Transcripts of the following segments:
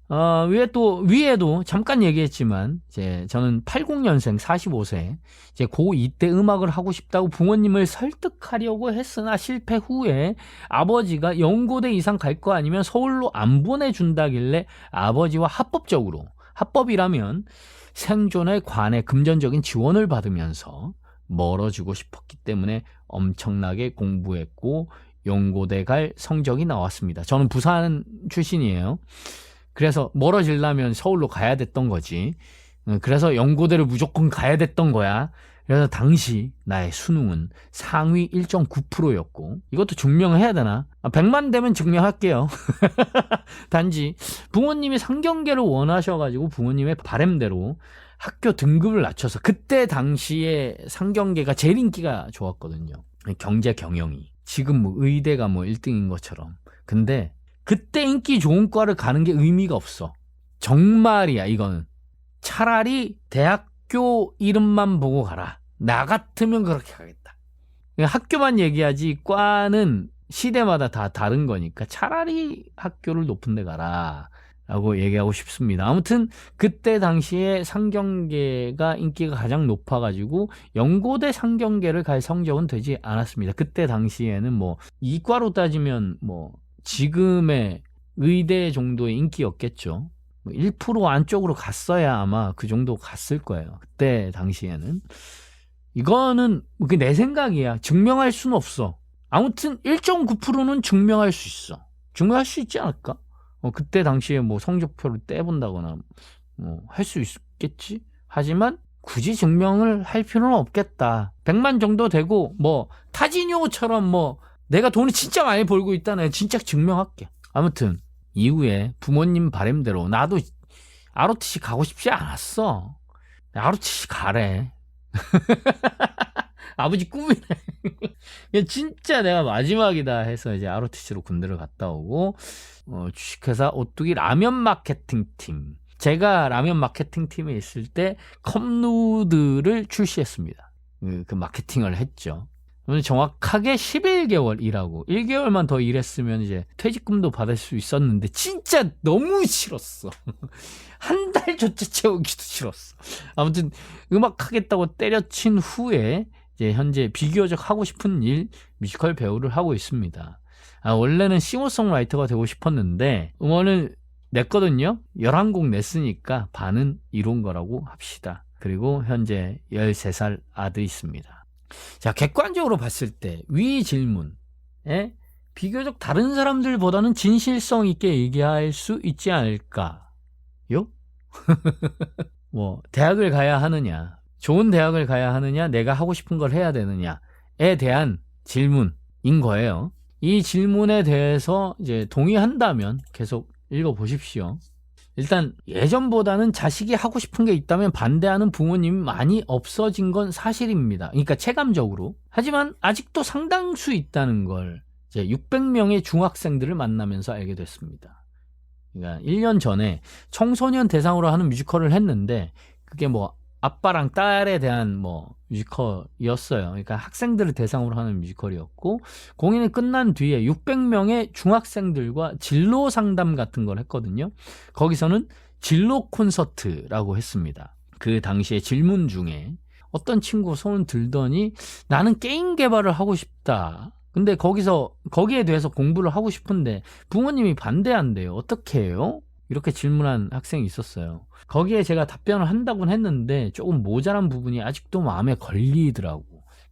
위에도 잠깐 얘기했지만, 이제 저는 80년생 45세, 이제 고2 때 음악을 하고 싶다고 부모님을 설득하려고 했으나 실패 후에 아버지가 연고대 이상 갈 거 아니면 서울로 안 보내준다길래 아버지와 합법이라면 생존에 관해 금전적인 지원을 받으면서 멀어지고 싶었기 때문에 엄청나게 공부했고, 연고대 갈 성적이 나왔습니다. 저는 부산 출신이에요. 그래서 멀어지려면 서울로 가야 됐던 거지. 그래서 연고대를 무조건 가야 됐던 거야. 그래서 당시 나의 수능은 상위 1.9%였고, 이것도 증명해야 되나? 100만 되면 증명할게요. 단지 부모님이 상경계를 원하셔가지고 부모님의 바램대로 학교 등급을 낮춰서, 그때 당시에 상경계가 제일 인기가 좋았거든요. 경제 경영이. 지금 뭐 의대가 뭐 1등인 것처럼. 근데 그때 인기 좋은 과를 가는 게 의미가 없어. 정말이야, 이거는. 차라리 대학교 이름만 보고 가라. 나 같으면 그렇게 가겠다. 학교만 얘기하지 과는 시대마다 다 다른 거니까 차라리 학교를 높은 데 가라 라고 얘기하고 싶습니다. 아무튼 그때 당시에 상경계가 인기가 가장 높아가지고 연고대 상경계를 갈 성적은 되지 않았습니다. 그때 당시에는 뭐 이과로 따지면 뭐 지금의 의대 정도의 인기였겠죠. 1% 안쪽으로 갔어야 아마 그 정도 갔을 거예요. 그때 당시에는. 이거는 내 생각이야. 증명할 수는 없어. 아무튼 1.9%는 증명할 수 있어. 증명할 수 있지 않을까? 그때 당시에 뭐 성적표를 떼본다거나 뭐 할 수 있겠지? 하지만 굳이 증명을 할 필요는 없겠다. 100만 정도 되고 뭐 타지뇨처럼 뭐 내가 돈을 진짜 많이 벌고 있다, 내가 진짜 증명할게. 아무튼 이후에 부모님 바람대로 나도 ROTC 가고 싶지 않았어. ROTC 가래. 아버지 꿈이네. 진짜 내가 마지막이다 해서 이제 ROTC로 군대를 갔다 오고, 주식회사 오뚜기 라면 마케팅 팀. 제가 라면 마케팅 팀에 있을 때 컵누들을 출시했습니다. 그 마케팅을 했죠. 정확하게 11개월 일하고 1개월만 더 일했으면 이제 퇴직금도 받을 수 있었는데 진짜 너무 싫었어. 한 달조차 채우기도 싫었어. 아무튼 음악 하겠다고 때려친 후에 이제 현재 비교적 하고 싶은 일, 뮤지컬 배우를 하고 있습니다. 원래는 싱어송라이터가 되고 싶었는데 음원을 냈거든요. 11곡 냈으니까 반은 이룬 거라고 합시다. 그리고 현재 13살 아들이 있습니다. 자, 객관적으로 봤을 때 위 질문에 비교적 다른 사람들보다는 진실성 있게 얘기할 수 있지 않을까요? 뭐 대학을 가야 하느냐, 좋은 대학을 가야 하느냐, 내가 하고 싶은 걸 해야 되느냐에 대한 질문인 거예요. 이 질문에 대해서 이제 동의한다면 계속 읽어보십시오. 일단 예전보다는 자식이 하고 싶은 게 있다면 반대하는 부모님이 많이 없어진 건 사실입니다. 그러니까 체감적으로. 하지만 아직도 상당수 있다는 걸 이제 600명의 중학생들을 만나면서 알게 됐습니다. 그러니까 1년 전에 청소년 대상으로 하는 뮤지컬을 했는데 그게 뭐 아빠랑 딸에 대한 뭐 뮤지컬이었어요. 그러니까 학생들을 대상으로 하는 뮤지컬이었고, 공연이 끝난 뒤에 600명의 중학생들과 진로 상담 같은 걸 했거든요. 거기서는 진로 콘서트라고 했습니다. 그 당시에 질문 중에 어떤 친구가 손을 들더니 나는 게임 개발을 하고 싶다. 근데 거기에 대해서 공부를 하고 싶은데 부모님이 반대한대요. 어떻게 해요? 이렇게 질문한 학생이 있었어요. 거기에 제가 답변을 한다고는 했는데 조금 모자란 부분이 아직도 마음에 걸리더라고.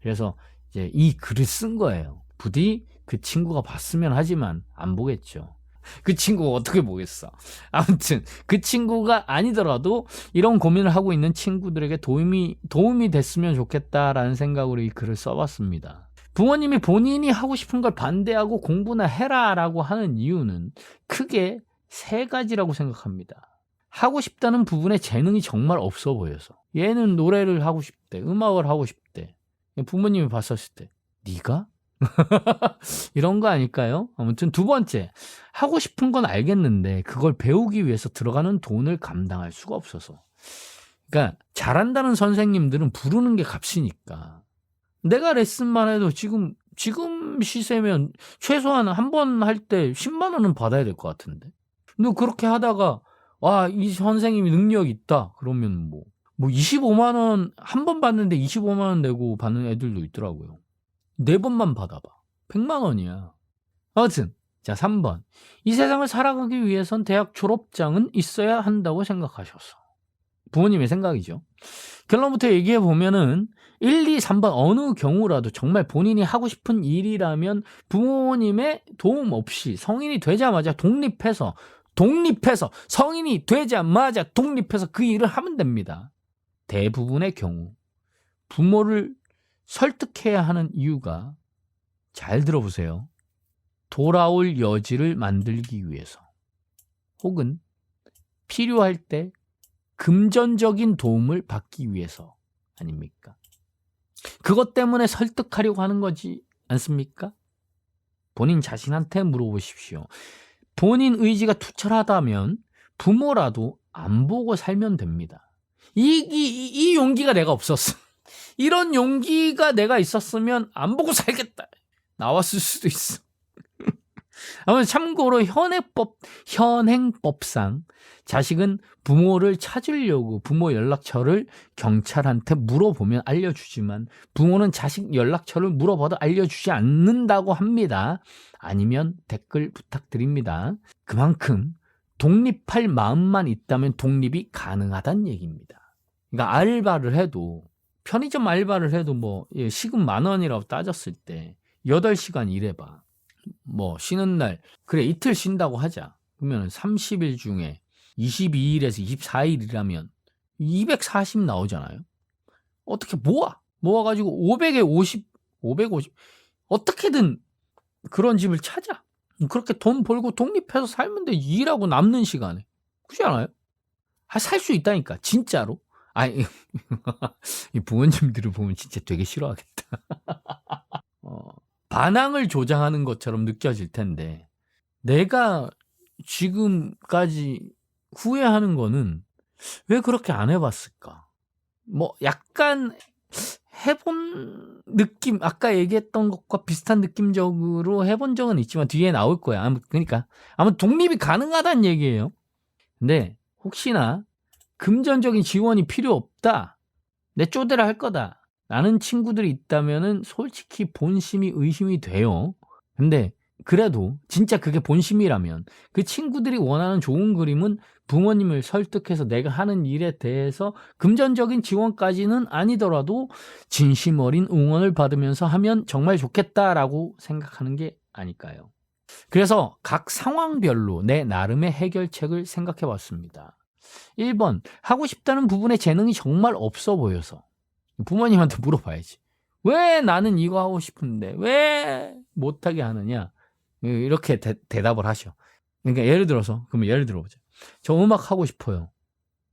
그래서 이제 이 글을 쓴 거예요. 부디 그 친구가 봤으면 하지만 안 보겠죠. 그 친구가 어떻게 보겠어. 아무튼 그 친구가 아니더라도 이런 고민을 하고 있는 친구들에게 도움이 됐으면 좋겠다라는 생각으로 이 글을 써봤습니다. 부모님이 본인이 하고 싶은 걸 반대하고 공부나 해라라고 하는 이유는 크게 3가지라고 생각합니다. 하고 싶다는 부분에 재능이 정말 없어 보여서. 얘는 노래를 하고 싶대, 음악을 하고 싶대. 부모님이 봤었을 때 네가? 이런 거 아닐까요? 아무튼 2번째, 하고 싶은 건 알겠는데 그걸 배우기 위해서 들어가는 돈을 감당할 수가 없어서. 그러니까 잘한다는 선생님들은 부르는 게 값이니까. 내가 레슨만 해도 지금 시세면 최소한 한 번 할 때 10만 원은 받아야 될 것 같은데. 근데 그렇게 하다가 이 선생님이 능력이 있다. 그러면 뭐 25만 원 한 번 받는데 25만 원 내고 받는 애들도 있더라고요. 4번만 받아봐. 100만 원이야. 아무튼 자 3번. 이 세상을 살아가기 위해선 대학 졸업장은 있어야 한다고 생각하셨어. 부모님의 생각이죠. 결론부터 얘기해 보면은 1, 2, 3번 어느 경우라도 정말 본인이 하고 싶은 일이라면 부모님의 도움 없이 성인이 되자마자 독립해서 성인이 되자마자 독립해서 그 일을 하면 됩니다. 대부분의 경우 부모를 설득해야 하는 이유가, 잘 들어보세요, 돌아올 여지를 만들기 위해서, 혹은 필요할 때 금전적인 도움을 받기 위해서 아닙니까? 그것 때문에 설득하려고 하는 거지 않습니까? 본인 자신한테 물어보십시오. 본인 의지가 투철하다면 부모라도 안 보고 살면 됩니다. 이 용기가 내가 없었어. 이런 용기가 내가 있었으면 안 보고 살겠다. 나왔을 수도 있어. 아무튼 참고로 현행법상 자식은 부모를 찾으려고 부모 연락처를 경찰한테 물어보면 알려주지만 부모는 자식 연락처를 물어봐도 알려주지 않는다고 합니다. 아니면 댓글 부탁드립니다. 그만큼 독립할 마음만 있다면 독립이 가능하다는 얘기입니다. 그러니까 알바를 해도, 편의점 알바를 해도 시급 10,000원이라고 따졌을 때 8시간 일해봐. 쉬는 날, 그래 이틀 쉰다고 하자. 그러면 30일 중에 22일에서 24일이라면 240 나오잖아요. 어떻게 모아가지고 550 어떻게든 그런 집을 찾아. 그렇게 돈 벌고 독립해서 살면 돼. 일하고 남는 시간에. 그렇지 않아요? 살 수 있다니까 진짜로. 이 부모님들을 보면 진짜 되게 싫어하겠다. 반항을 조장하는 것처럼 느껴질 텐데, 내가 지금까지 후회하는 거는 왜 그렇게 안 해봤을까? 약간 해본 느낌, 아까 얘기했던 것과 비슷한 느낌적으로 해본 적은 있지만 뒤에 나올 거야. 그러니까 아마 독립이 가능하다는 얘기예요. 근데 혹시나 금전적인 지원이 필요 없다, 내 쪼대라 할 거다 라는 친구들이 있다면은 솔직히 본심이 의심이 돼요. 근데 그래도 진짜 그게 본심이라면 그 친구들이 원하는 좋은 그림은 부모님을 설득해서 내가 하는 일에 대해서 금전적인 지원까지는 아니더라도 진심 어린 응원을 받으면서 하면 정말 좋겠다라고 생각하는 게 아닐까요? 그래서 각 상황별로 내 나름의 해결책을 생각해 봤습니다. 1번, 하고 싶다는 부분에 재능이 정말 없어 보여서. 부모님한테 물어봐야지. 왜 나는 이거 하고 싶은데 왜 못하게 하느냐? 이렇게 대답을 하셔. 그러니까 예를 들어보자. 저 음악 하고 싶어요.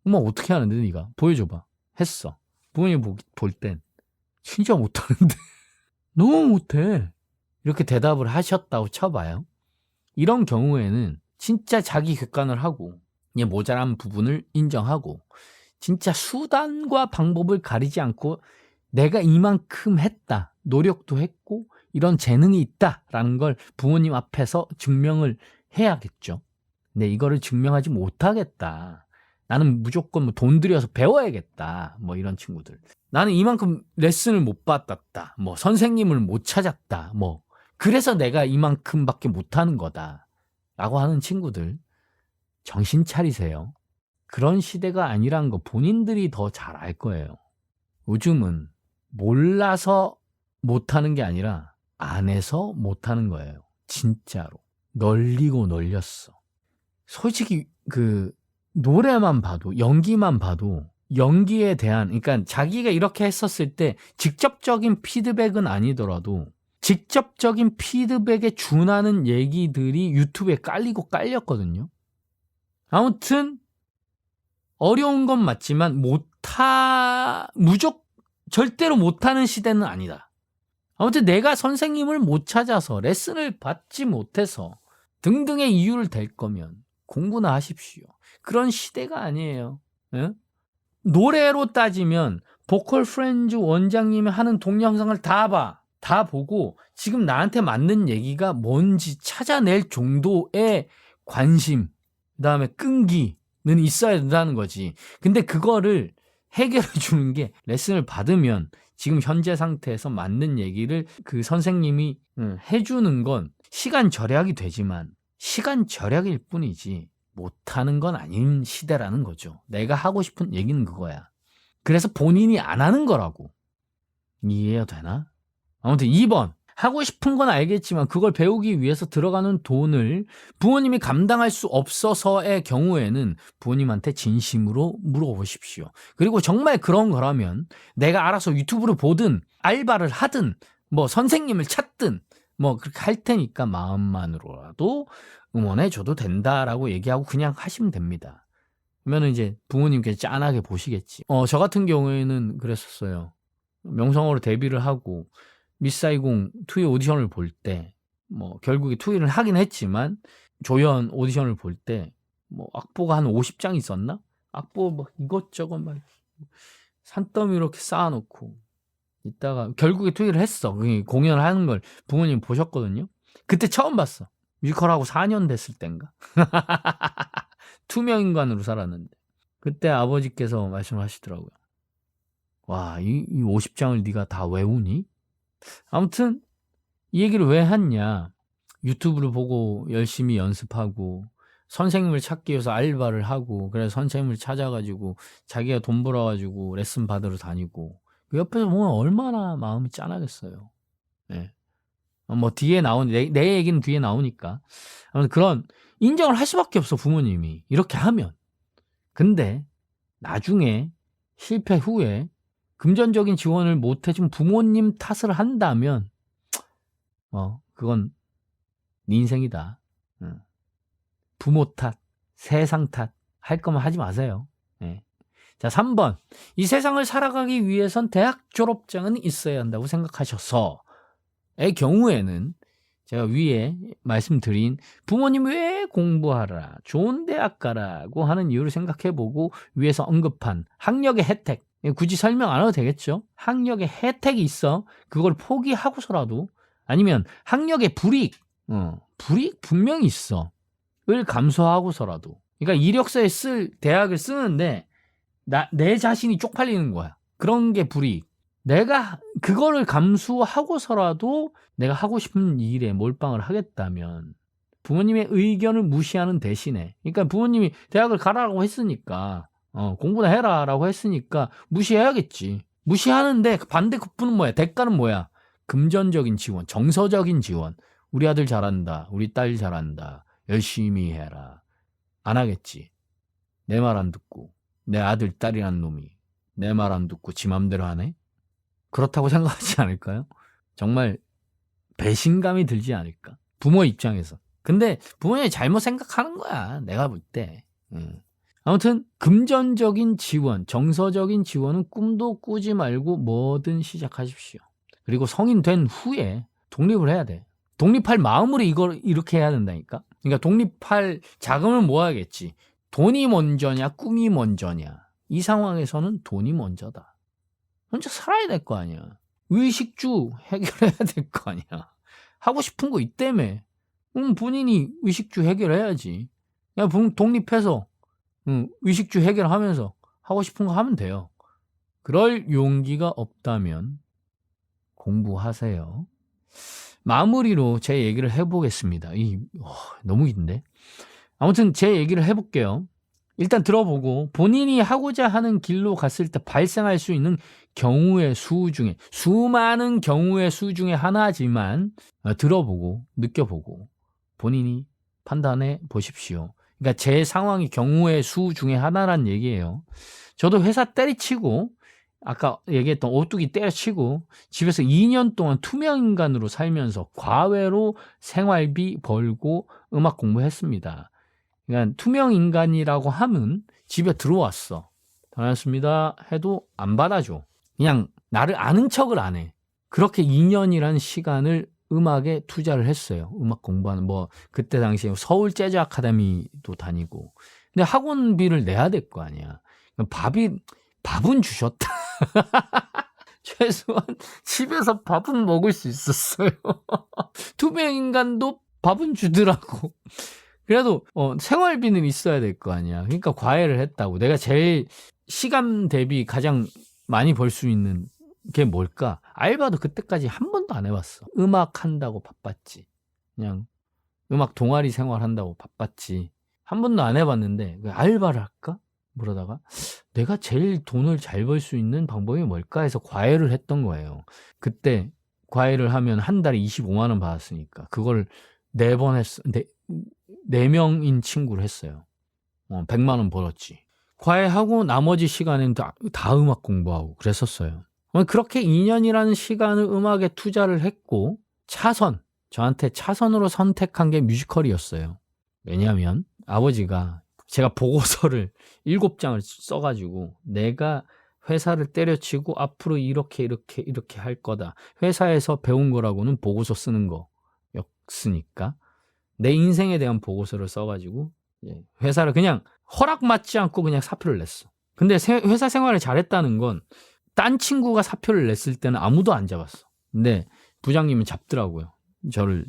음악 어떻게 하는데 네가? 보여줘봐. 했어. 부모님 볼 땐 진짜 못하는데 너무 못해. 이렇게 대답을 하셨다고 쳐봐요. 이런 경우에는 진짜 자기 객관을 하고 모자란 부분을 인정하고 진짜 수단과 방법을 가리지 않고 내가 이만큼 했다, 노력도 했고 이런 재능이 있다라는 걸 부모님 앞에서 증명을 해야겠죠. 근데 이거를 증명하지 못하겠다, 나는 무조건 돈 들여서 배워야겠다, 이런 친구들, 나는 이만큼 레슨을 못 받았다, 선생님을 못 찾았다, 그래서 내가 이만큼밖에 못하는 거다 라고 하는 친구들, 정신 차리세요. 그런 시대가 아니란 거 본인들이 더 잘 알 거예요. 요즘은 몰라서 못하는 게 아니라 안 해서 못하는 거예요. 진짜로. 널리고 널렸어. 솔직히 노래만 봐도, 연기만 봐도 연기에 대한, 그러니까 자기가 이렇게 했었을 때 직접적인 피드백은 아니더라도 직접적인 피드백에 준하는 얘기들이 유튜브에 깔렸거든요. 아무튼 어려운 건 맞지만 절대로 못하는 시대는 아니다. 아무튼 내가 선생님을 못 찾아서 레슨을 받지 못해서 등등의 이유를 댈 거면 공부나 하십시오. 그런 시대가 아니에요. 예? 노래로 따지면 보컬 프렌즈 원장님이 하는 동영상을 다 보고 지금 나한테 맞는 얘기가 뭔지 찾아낼 정도의 관심, 그다음에 끈기, 있어야 된다는 거지. 근데 그거를 해결해 주는 게 레슨을 받으면 지금 현재 상태에서 맞는 얘기를 그 선생님이 해주는 건 시간 절약이 되지만 시간 절약일 뿐이지 못하는 건 아닌 시대라는 거죠. 내가 하고 싶은 얘기는 그거야. 그래서 본인이 안 하는 거라고. 이해가 되나? 아무튼 2번. 하고 싶은 건 알겠지만 그걸 배우기 위해서 들어가는 돈을 부모님이 감당할 수 없어서의 경우에는 부모님한테 진심으로 물어보십시오. 그리고 정말 그런 거라면 내가 알아서 유튜브를 보든 알바를 하든 뭐 선생님을 찾든 뭐 그렇게 할 테니까 마음만으로라도 응원해 줘도 된다라고 얘기하고 그냥 하시면 됩니다. 그러면 이제 부모님께서 짠하게 보시겠지. 저 같은 경우에는 그랬었어요. 명성으로 데뷔를 하고 미스사이공 2의 오디션을 볼 때 뭐 결국에 2위를 하긴 했지만 조연 오디션을 볼 때 뭐 악보가 한 50장 있었나? 악보 막 이것저것 막 산더미 이렇게 쌓아놓고 있다가 결국에 2위를 했어. 공연을 하는 걸 부모님 보셨거든요. 그때 처음 봤어. 뮤지컬하고 4년 됐을 땐가? 투명인간으로 살았는데 그때 아버지께서 말씀하시더라고요. 와, 이 50장을 네가 다 외우니? 아무튼 이 얘기를 왜 했냐. 유튜브를 보고 열심히 연습하고 선생님을 찾기 위해서 알바를 하고 그래서 선생님을 찾아가지고 자기가 돈 벌어가지고 레슨 받으러 다니고 그 옆에서 보면 얼마나 마음이 짠하겠어요. 네. 뭐 뒤에 내 얘기는 뒤에 나오니까 아무튼 그런 인정을 할 수밖에 없어 부모님이 이렇게 하면. 근데 나중에 실패 후에 금전적인 지원을 못 해준 부모님 탓을 한다면 그건 네 인생이다. 부모 탓, 세상 탓 할 거면 하지 마세요. 네. 자, 3번. 이 세상을 살아가기 위해선 대학 졸업장은 있어야 한다고 생각하셔서의 경우에는 제가 위에 말씀드린 부모님 왜 공부하라, 좋은 대학 가라고 하는 이유를 생각해보고 위에서 언급한 학력의 혜택, 굳이 설명 안 해도 되겠죠? 학력의 혜택이 있어. 그걸 포기하고서라도 아니면 학력의 불이익 분명히 있어. 을 감수하고서라도. 그러니까 이력서에 쓸 대학을 쓰는데 내 자신이 쪽팔리는 거야. 그런 게 불이익. 내가 그거를 감수하고서라도 내가 하고 싶은 일에 몰빵을 하겠다면 부모님의 의견을 무시하는 대신에 그러니까 부모님이 대학을 가라고 했으니까 공부나 해라라고 했으니까 무시해야겠지. 무시하는데 반대급부는 뭐야? 대가는 뭐야? 금전적인 지원, 정서적인 지원. 우리 아들 잘한다. 우리 딸 잘한다. 열심히 해라. 안 하겠지. 내 말 안 듣고 내 아들 딸이란 놈이 내 말 안 듣고 지 맘대로 하네? 그렇다고 생각하지 않을까요? 정말 배신감이 들지 않을까? 부모 입장에서. 근데 부모님이 잘못 생각하는 거야. 내가 볼 때. 아무튼 금전적인 지원, 정서적인 지원은 꿈도 꾸지 말고 뭐든 시작하십시오. 그리고 성인 된 후에 독립을 해야 돼. 독립할 마음으로 이걸 이렇게 해야 된다니까. 그러니까 독립할 자금을 모아야겠지. 돈이 먼저냐 꿈이 먼저냐. 이 상황에서는 돈이 먼저다. 혼자 살아야 될 거 아니야. 의식주 해결해야 될 거 아니야. 하고 싶은 거 있다며. 본인이 의식주 해결해야지. 그냥 독립해서 의식주 해결하면서 하고 싶은 거 하면 돼요. 그럴 용기가 없다면 공부하세요. 마무리로 제 얘기를 해보겠습니다. 너무 긴데. 아무튼 제 얘기를 해볼게요. 일단 들어보고 본인이 하고자 하는 길로 갔을 때 발생할 수 있는 경우의 수 중에 수많은 경우의 수 중에 하나지만 들어보고 느껴보고 본인이 판단해 보십시오. 그러니까 제 상황이 경우의 수 중에 하나란 얘기예요. 저도 회사 때리치고 아까 얘기했던 오뚜기 때려치고 집에서 2년 동안 투명인간으로 살면서 과외로 생활비 벌고 음악 공부했습니다. 그러니까 투명인간이라고 하면 집에 들어왔어. 반갑습니다 해도 안 받아줘. 그냥 나를 아는 척을 안 해. 그렇게 2년이라는 시간을 음악에 투자를 했어요. 음악 공부하는 그때 당시에 서울 재즈 아카데미도 다니고. 근데 학원비를 내야 될 거 아니야. 밥은 주셨다. 최소한 집에서 밥은 먹을 수 있었어요. 투명인간도 밥은 주더라고. 그래도 생활비는 있어야 될 거 아니야. 그러니까 과외를 했다고. 내가 제일 시간 대비 가장 많이 벌 수 있는 게 뭘까? 알바도 그때까지 한 번도 안 해봤어. 음악 한다고 바빴지. 그냥 음악 동아리 생활한다고 바빴지. 한 번도 안 해봤는데 왜 알바를 할까? 그러다가 내가 제일 돈을 잘 벌 수 있는 방법이 뭘까 해서 과외를 했던 거예요. 그때 과외를 하면 한 달에 25만 원 받았으니까 그걸 4번 했어. 4명인 친구를 했어요. 100만 원 벌었지. 과외하고 나머지 시간은 다 음악 공부하고 그랬었어요. 그렇게 2년이라는 시간을 음악에 투자를 했고 저한테 차선으로 선택한 게 뮤지컬이었어요. 왜냐하면 아버지가 제가 보고서를 7장을 써가지고 내가 회사를 때려치고 앞으로 이렇게 할 거다. 회사에서 배운 거라고는 보고서 쓰는 거였으니까 내 인생에 대한 보고서를 써가지고 회사를 그냥 허락 받지 않고 그냥 사표를 냈어. 근데 회사 생활을 잘했다는 건 딴 친구가 사표를 냈을 때는 아무도 안 잡았어. 근데 부장님은 잡더라고요. 저를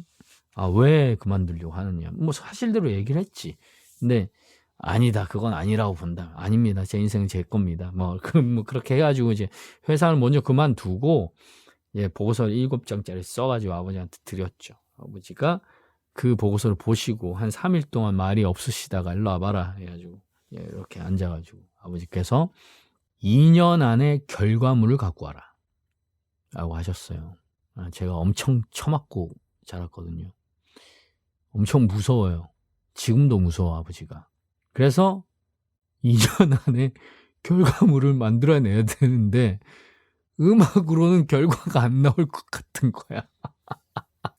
왜 그만두려고 하느냐. 뭐 사실대로 얘기를 했지. 근데 아니다. 그건 아니라고 본다. 아닙니다. 제 인생은 제 겁니다. 뭐 그렇게 해가지고 이제 회사를 먼저 그만두고 보고서를 7장짜리 써가지고 아버지한테 드렸죠. 아버지가 그 보고서를 보시고 한 3일 동안 말이 없으시다가 일로 와봐라 해가지고 이렇게 앉아가지고 아버지께서 2년 안에 결과물을 갖고 와라 라고 하셨어요. 제가 엄청 처맞고 자랐거든요. 엄청 무서워요. 지금도 무서워 아버지가. 그래서 2년 안에 결과물을 만들어내야 되는데 음악으로는 결과가 안 나올 것 같은 거야.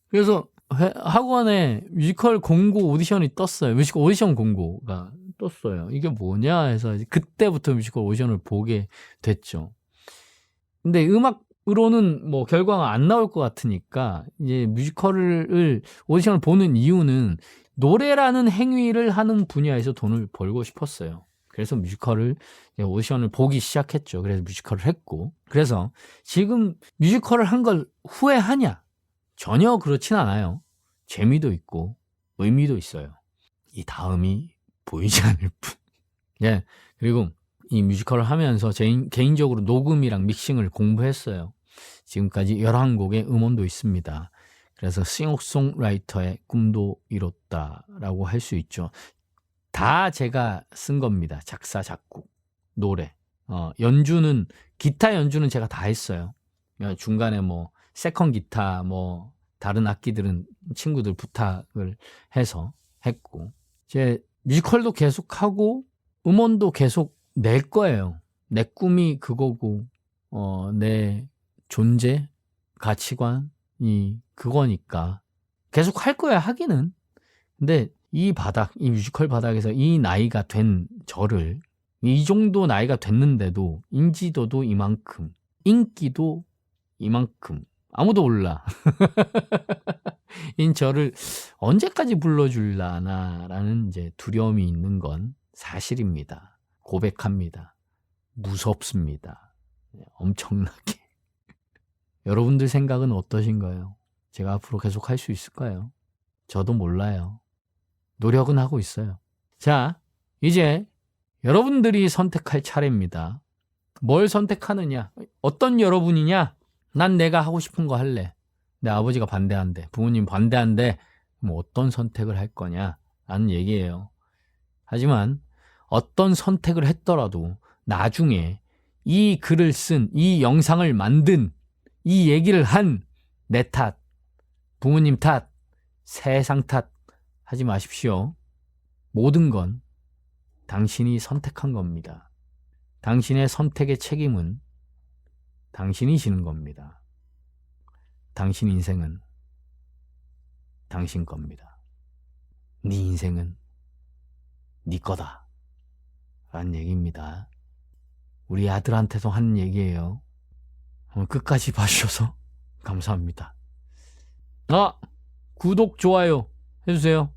그래서 학원에 뮤지컬 공고 오디션이 떴어요. 뮤지컬 오디션 공고가 떴어요. 이게 뭐냐 해서 그때부터 뮤지컬 오디션을 보게 됐죠. 근데 음악으로는 뭐 결과가 안 나올 것 같으니까 이제 뮤지컬을 오디션을 보는 이유는 노래라는 행위를 하는 분야에서 돈을 벌고 싶었어요. 그래서 뮤지컬을 오디션을 보기 시작했죠. 그래서 뮤지컬을 했고 그래서 지금 뮤지컬을 한 걸 후회하냐? 전혀 그렇진 않아요. 재미도 있고 의미도 있어요. 이 다음이 보이지 않을 뿐. 그리고 이 뮤지컬을 하면서 개인적으로 녹음이랑 믹싱을 공부했어요. 지금까지 11곡의 음원도 있습니다. 그래서 싱어송라이터의 꿈도 이뤘다라고 할 수 있죠. 다 제가 쓴 겁니다. 작사, 작곡, 노래. 연주는 기타 연주는 제가 다 했어요. 중간에 뭐 세컨 기타 뭐 다른 악기들은 친구들 부탁을 해서 했고 제 뮤지컬도 계속하고 음원도 계속 낼 거예요. 내 꿈이 그거고 내 존재, 가치관이 그거니까 계속 할 거야 하기는. 근데 이 뮤지컬 바닥에서 이 나이가 된 저를 이 정도 나이가 됐는데도 인지도도 이만큼, 인기도 이만큼 아무도 몰라. 인 저를 언제까지 불러줄라나라는 이제 두려움이 있는 건 사실입니다. 고백합니다. 무섭습니다. 엄청나게. 여러분들 생각은 어떠신가요? 제가 앞으로 계속 할 수 있을까요? 저도 몰라요. 노력은 하고 있어요. 자, 이제 여러분들이 선택할 차례입니다. 뭘 선택하느냐? 어떤 여러분이냐? 난 내가 하고 싶은 거 할래. 내 아버지가 반대한대. 부모님 반대한대. 뭐 어떤 선택을 할 거냐? 라는 얘기예요. 하지만 어떤 선택을 했더라도 나중에 이 글을 쓴, 이 영상을 만든, 이 얘기를 한 내 탓, 부모님 탓, 세상 탓 하지 마십시오. 모든 건 당신이 선택한 겁니다. 당신의 선택의 책임은 당신이 지는 겁니다. 당신 인생은 당신 겁니다. 네 인생은 네 거다 라는 얘기입니다. 우리 아들한테도 하는 얘기예요. 끝까지 봐주셔서 감사합니다. 구독, 좋아요 해주세요.